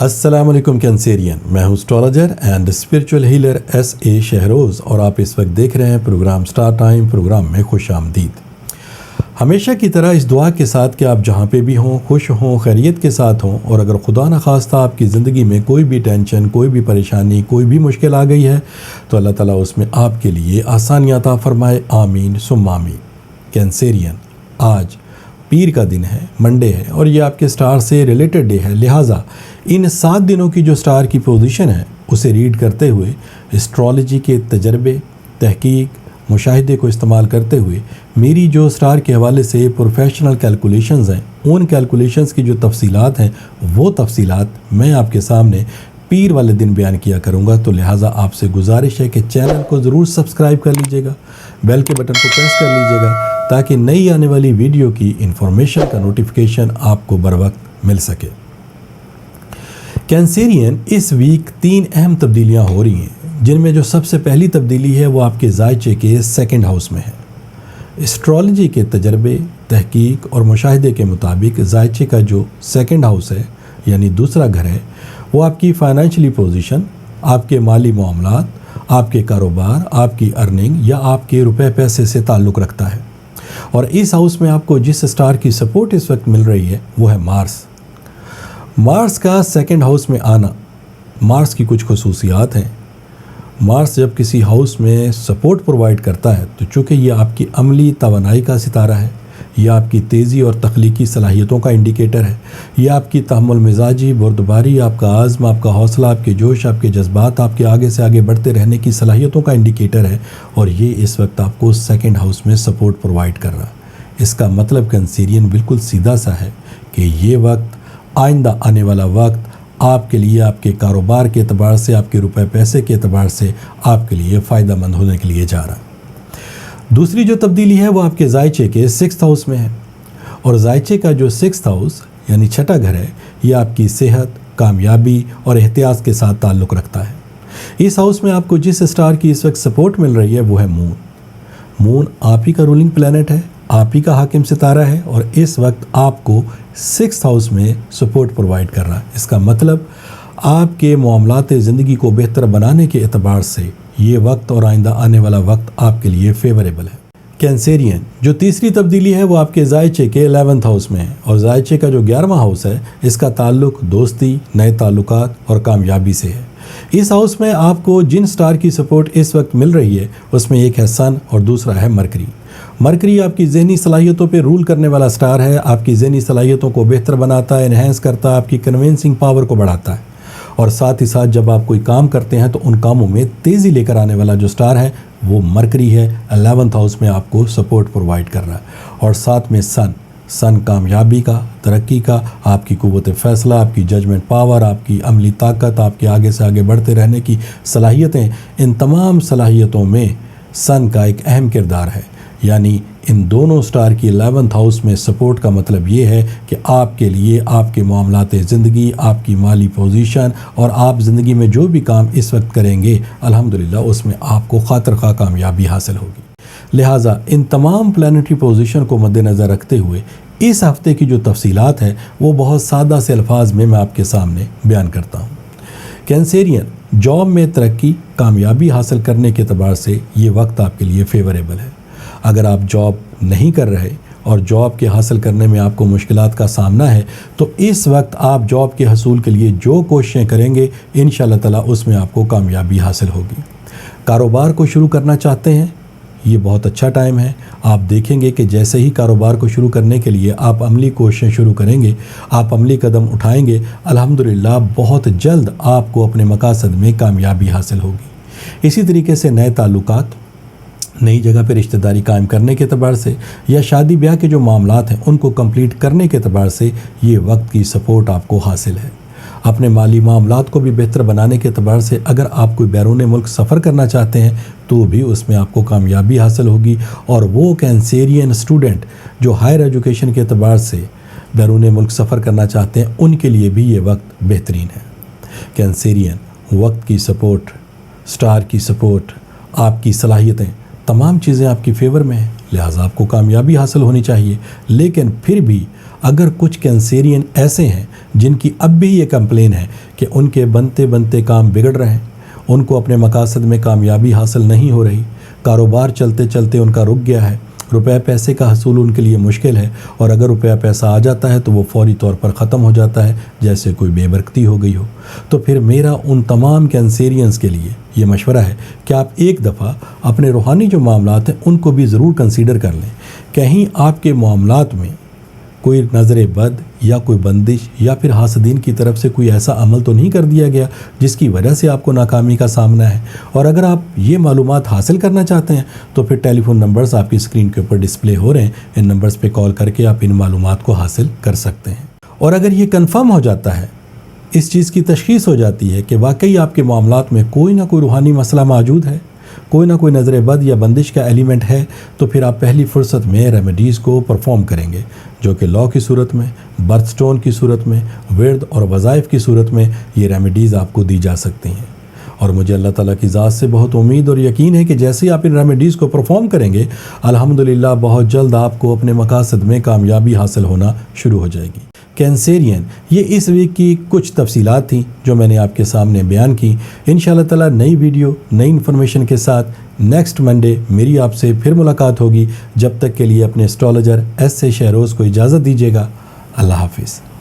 السلام علیکم کینسیرین، میں ہوں astrologer and spiritual healer SA Shahroz, اور آپ اس وقت دیکھ رہے ہیں پروگرام سٹار ٹائم۔ پروگرام میں خوش آمدید۔ ہمیشہ کی طرح اس دعا کے ساتھ کہ آپ جہاں پہ بھی ہوں خوش ہوں، خیریت کے ساتھ ہوں، اور اگر خدا نخواستہ آپ کی زندگی میں کوئی بھی ٹینشن، کوئی بھی پریشانی، کوئی بھی مشکل آ گئی ہے تو اللہ تعالیٰ اس میں آپ کے لیے آسانیاں عطا فرمائے، آمین ثم آمین۔ کینسیرین، آج پیر کا دن ہے، منڈے ہے، اور یہ آپ کے سٹار سے ریلیٹڈ ڈے ہے، لہٰذا ان 7 دنوں کی جو سٹار کی پوزیشن ہے اسے ریڈ کرتے ہوئے اسٹرالوجی کے تجربے، تحقیق، مشاہدے کو استعمال کرتے ہوئے میری جو سٹار کے حوالے سے پروفیشنل کیلکولیشنز ہیں، ان کیلکولیشنز کی جو تفصیلات ہیں وہ تفصیلات میں آپ کے سامنے پیر والے دن بیان کیا کروں گا۔ تو لہٰذا آپ سے گزارش ہے کہ چینل کو ضرور سبسکرائب کر لیجئے گا، بیل کے بٹن کو پریس کر لیجئے گا تاکہ نئی آنے والی ویڈیو کی انفارمیشن کا نوٹیفیکیشن آپ کو بر وقت مل سکے۔ کینسیرین، اس ویک 3 اہم تبدیلیاں ہو رہی ہیں، جن میں جو سب سے پہلی تبدیلی ہے وہ آپ کے زائچے کے 2nd ہاؤس میں ہے۔ اسٹرالوجی کے تجربے، تحقیق اور مشاہدے کے مطابق زائچے کا جو 2nd ہاؤس ہے یعنی دوسرا گھر ہے، وہ آپ کی فائنینشلی پوزیشن، آپ کے مالی معاملات، آپ کے کاروبار، آپ کی ارننگ یا آپ کے روپے پیسے سے تعلق رکھتا ہے۔ اور اس ہاؤس میں آپ کو جس سٹار کی سپورٹ اس وقت مل رہی ہے وہ ہے مارس۔ مارس کا 2nd ہاؤس میں آنا، مارس کی کچھ خصوصیات ہیں۔ مارس جب کسی ہاؤس میں سپورٹ پرووائڈ کرتا ہے تو چونکہ یہ آپ کی عملی توانائی کا ستارہ ہے، یہ آپ کی تیزی اور تخلیقی صلاحیتوں کا انڈیکیٹر ہے، یہ آپ کی تحمل مزاجی، بردباری، آپ کا عزم، آپ کا حوصلہ، آپ کے جوش، آپ کے جذبات، آپ کے آگے سے آگے بڑھتے رہنے کی صلاحیتوں کا انڈیکیٹر ہے، اور یہ اس وقت آپ کو 2nd ہاؤس میں سپورٹ پرووائڈ کر رہا ہے۔ اس کا مطلب کینسیرین بالکل سیدھا سا ہے کہ یہ وقت، آئندہ آنے والا وقت آپ کے لیے، آپ کے کاروبار کے اعتبار سے، آپ کے روپے پیسے کے اعتبار سے آپ کے لیے فائدہ مند ہونے کے لیے جا رہا ہے۔ دوسری جو تبدیلی ہے وہ آپ کے زائچے کے 6th ہاؤس میں ہے، اور زائچے کا جو 6th ہاؤس یعنی چھٹا گھر ہے، یہ آپ کی صحت، کامیابی اور احتیاط کے ساتھ تعلق رکھتا ہے۔ اس ہاؤس میں آپ کو جس سٹار کی اس وقت سپورٹ مل رہی ہے وہ ہے مون۔ مون آپ ہی کا رولنگ پلینٹ ہے، آپ ہی کا حاکم ستارہ ہے، اور اس وقت آپ کو 6th ہاؤس میں سپورٹ پرووائڈ کر رہا ہے۔ اس کا مطلب آپ کے معاملات زندگی کو بہتر بنانے کے اعتبار سے یہ وقت اور آئندہ آنے والا وقت آپ کے لیے فیوریبل ہے۔ کینسیرین، جو تیسری تبدیلی ہے وہ آپ کے زائچے کے 11th ہاؤس میں ہے، اور زائچے کا جو 11واں ہاؤس ہے اس کا تعلق دوستی، نئے تعلقات اور کامیابی سے ہے۔ اس ہاؤس میں آپ کو جن سٹار کی سپورٹ اس وقت مل رہی ہے اس میں ایک ہے سن اور دوسرا ہے مرکری۔ مرکری آپ کی ذہنی صلاحیتوں پہ رول کرنے والا سٹار ہے، آپ کی ذہنی صلاحیتوں کو بہتر بناتا ہے، انہینس کرتا ہے، آپ کی کنونسنگ پاور کو بڑھاتا ہے، اور ساتھ ہی ساتھ جب آپ کوئی کام کرتے ہیں تو ان کاموں میں تیزی لے کر آنے والا جو سٹار ہے وہ مرکری ہے۔ 11th ہاؤس میں آپ کو سپورٹ پرووائڈ کر رہا ہے، اور ساتھ میں سن کامیابی کا، ترقی کا، آپ کی قوت فیصلہ، آپ کی ججمنٹ پاور، آپ کی عملی طاقت، آپ کے آگے سے آگے بڑھتے رہنے کی صلاحیتیں، ان تمام صلاحیتوں میں سن کا ایک اہم کردار ہے۔ یعنی ان دونوں سٹار کی 11th ہاؤس میں سپورٹ کا مطلب یہ ہے کہ آپ کے لیے آپ کے معاملات زندگی، آپ کی مالی پوزیشن، اور آپ زندگی میں جو بھی کام اس وقت کریں گے الحمدللہ اس میں آپ کو خاطر خواہ کامیابی حاصل ہوگی۔ لہٰذا ان تمام پلانٹری پوزیشن کو مد نظر رکھتے ہوئے اس ہفتے کی جو تفصیلات ہیں وہ بہت سادہ سے الفاظ میں آپ کے سامنے بیان کرتا ہوں۔ کینسیرین، جاب میں ترقی، کامیابی حاصل کرنے کے اعتبار سے یہ وقت آپ کے لیے فیوریبل ہے۔ اگر آپ جاب نہیں کر رہے اور جاب کے حاصل کرنے میں آپ کو مشکلات کا سامنا ہے تو اس وقت آپ جاب کے حصول کے لیے جو کوششیں کریں گے انشاءاللہ تعالیٰ اس میں آپ کو کامیابی حاصل ہوگی۔ کاروبار کو شروع کرنا چاہتے ہیں، یہ بہت اچھا ٹائم ہے۔ آپ دیکھیں گے کہ جیسے ہی کاروبار کو شروع کرنے کے لیے آپ عملی کوششیں شروع کریں گے، آپ عملی قدم اٹھائیں گے، الحمدللہ بہت جلد آپ کو اپنے مقاصد میں کامیابی حاصل ہوگی۔ اسی طریقے سے نئے تعلقات، نئی جگہ پہ رشتہ داری قائم کرنے کے اعتبار سے یا شادی بیاہ کے جو معاملات ہیں ان کو کمپلیٹ کرنے کے اعتبار سے یہ وقت کی سپورٹ آپ کو حاصل ہے۔ اپنے مالی معاملات کو بھی بہتر بنانے کے اعتبار سے اگر آپ کوئی بیرون ملک سفر کرنا چاہتے ہیں تو بھی اس میں آپ کو کامیابی حاصل ہوگی، اور وہ کینسیرین اسٹوڈنٹ جو ہائر ایجوکیشن کے اعتبار سے بیرون ملک سفر کرنا چاہتے ہیں ان کے لیے بھی یہ وقت بہترین ہے۔ کینسیرین، وقت کی سپورٹ، سٹار کی سپورٹ، آپ کی صلاحیتیں، تمام چیزیں آپ کی فیور میں ہیں، لہٰذا آپ کو کامیابی حاصل ہونی چاہیے، لیکن پھر بھی اگر کچھ کینسیرین ایسے ہیں جن کی اب بھی یہ کمپلین ہے کہ ان کے بنتے بنتے کام بگڑ رہے ہیں، ان کو اپنے مقاصد میں کامیابی حاصل نہیں ہو رہی، کاروبار چلتے چلتے ان کا رک گیا ہے، روپے پیسے کا حصول ان کے لیے مشکل ہے، اور اگر روپیہ پیسہ آ جاتا ہے تو وہ فوری طور پر ختم ہو جاتا ہے جیسے کوئی بے برکتی ہو گئی ہو، تو پھر میرا ان تمام کینسیرینز کے لیے یہ مشورہ ہے کہ آپ ایک دفعہ اپنے روحانی جو معاملات ہیں ان کو بھی ضرور کنسیڈر کر لیں۔ کہیں آپ کے معاملات میں کوئی نظر بد یا کوئی بندش یا پھر حاسدین کی طرف سے کوئی ایسا عمل تو نہیں کر دیا گیا جس کی وجہ سے آپ کو ناکامی کا سامنا ہے۔ اور اگر آپ یہ معلومات حاصل کرنا چاہتے ہیں تو پھر ٹیلی فون نمبرز آپ کی اسکرین کے اوپر ڈسپلے ہو رہے ہیں، ان نمبرز پہ کال کر کے آپ ان معلومات کو حاصل کر سکتے ہیں۔ اور اگر یہ کنفرم ہو جاتا ہے، اس چیز کی تشخیص ہو جاتی ہے کہ واقعی آپ کے معاملات میں کوئی نہ کوئی روحانی مسئلہ موجود ہے، کوئی نہ کوئی نظر بد یا بندش کا ایلیمنٹ ہے، تو پھر آپ پہلی فرصت میں ریمیڈیز کو پرفارم کریں گے، جو کہ لا کی صورت میں، برتھ سٹون کی صورت میں، ورد اور وظائف کی صورت میں یہ ریمیڈیز آپ کو دی جا سکتی ہیں۔ اور مجھے اللہ تعالیٰ کی ذات سے بہت امید اور یقین ہے کہ جیسے ہی آپ ان ریمیڈیز کو پرفارم کریں گے، الحمدللہ بہت جلد آپ کو اپنے مقاصد میں کامیابی حاصل ہونا شروع ہو جائے گی۔ کینسیرین، یہ اس ویک کی کچھ تفصیلات تھیں جو میں نے آپ کے سامنے بیان کی۔ انشاءاللہ تعالیٰ نئی ویڈیو نئی انفارمیشن کے ساتھ نیکسٹ منڈے میری آپ سے پھر ملاقات ہوگی۔ جب تک کے لیے اپنے اسٹرالوجر ایس اے شہروز کو اجازت دیجیے گا۔ اللہ حافظ۔